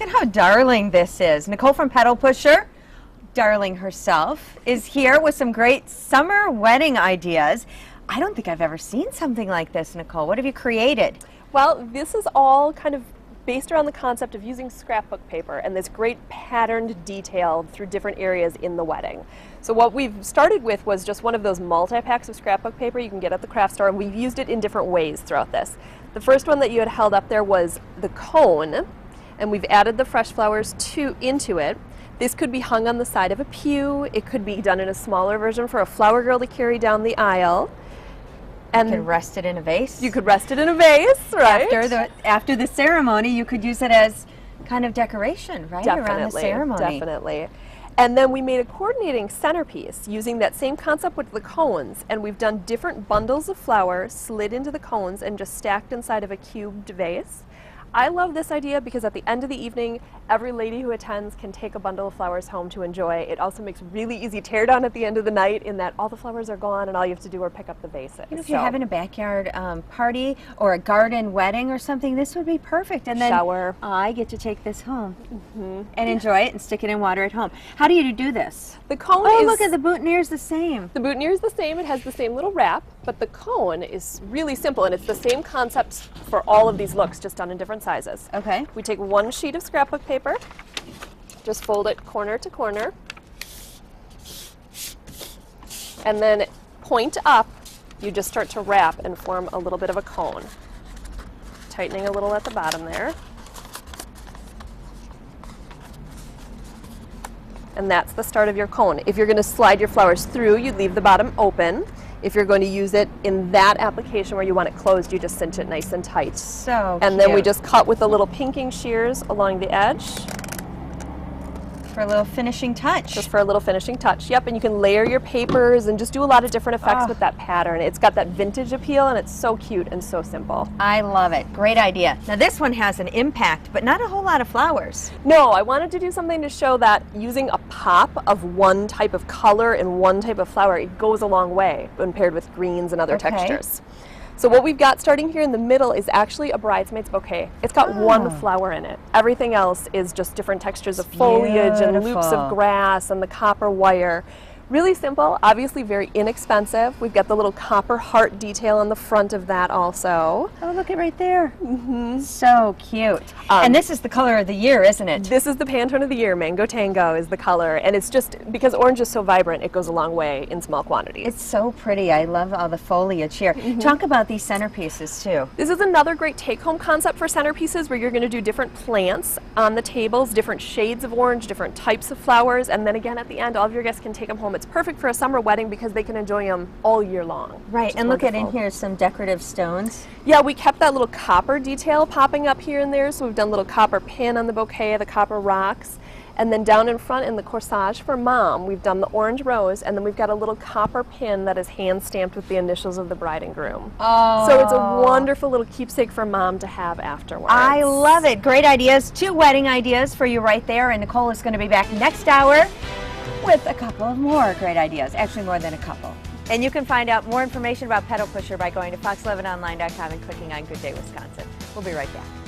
Look at how darling this is. Nichole from Petal Pusher, darling herself, is here with some great summer wedding ideas. I don't think I've ever seen something like this, Nichole. What have you created? Well, this is all kind of based around the concept of using scrapbook paper and this great patterned detail through different areas in the wedding. So what we've started with was just one of those multi-packs of scrapbook paper you can get at the craft store, and we've used it in different ways throughout this. The first one that you had held up there was the cone, and we've added the fresh flowers into it. This could be hung on the side of a pew. It could be done in a smaller version for a flower girl to carry down the aisle. And you could rest it in a vase. You could rest it in a vase, right? After the ceremony, you could use it as kind of decoration, right? Definitely, around the ceremony. Definitely. And then we made a coordinating centerpiece using that same concept with the cones, and we've done different bundles of flowers slid into the cones and just stacked inside of a cubed vase. I love this idea because at the end of the evening, every lady who attends can take a bundle of flowers home to enjoy. It also makes really easy tear down at the end of the night in that all the flowers are gone and all you have to do are pick up the vases. You know, if you're having a backyard party or a garden wedding or something, this would be perfect. And then shower. I get to take this home and enjoy it and stick it in water at home. How do you do this? The cone is... Oh, look at the boutonniere's the same. The boutonniere is the same. It has the same little wrap, but the cone is really simple, and it's the same concept for all of these looks, just done in different sizes. Okay. We take one sheet of scrapbook paper, just fold it corner to corner, and then point up, you just start to wrap and form a little bit of a cone. Tightening a little at the bottom there. And that's the start of your cone. If you're going to slide your flowers through, you leave the bottom open. If you're going to use it in that application where you want it closed, you just cinch it nice and tight. So and then we just cut with the little pinking shears along the edge. For a little finishing touch. Just for a little finishing touch, yep. And you can layer your papers and just do a lot of different effects with that pattern. It's got that vintage appeal, and it's so cute and so simple. I love it. Great idea. Now this one has an impact, but not a whole lot of flowers. No, I wanted to do something to show that using a pop of one type of color and one type of flower, it goes a long way when paired with greens and other textures. So what we've got starting here in the middle is actually a bridesmaid's bouquet. It's got one flower in it. Everything else is just different textures of foliage and loops of grass and the copper wire. Really simple, obviously very inexpensive. We've got the little copper heart detail on the front of that also. Oh, look at right there. So cute. And this is the color of the year, isn't it? This is the Pantone of the year. Mango Tango is the color. And it's just, because orange is so vibrant, it goes a long way in small quantities. It's so pretty. I love all the foliage here. Talk about these centerpieces too. This is another great take-home concept for centerpieces where you're going to do different plants on the tables, different shades of orange, different types of flowers, and then again at the end, all of your guests can take them home. It's perfect for a summer wedding because they can enjoy them all year long. Right, and look at in here some decorative stones. Yeah, we kept that little copper detail popping up here and there, so we've done a little copper pin on the bouquet, the copper rocks, and then down in front in the corsage for mom, we've done the orange rose, and then we've got a little copper pin that is hand stamped with the initials of the bride and groom. Oh. So it's a wonderful little keepsake for mom to have afterwards. I love it. Great ideas. 2 wedding ideas for you right there, and Nichole is going to be back next hour with a couple of more great ideas, actually more than a couple. And you can find out more information about Petal Pusher by going to fox11online.com and clicking on Good Day Wisconsin. We'll be right back.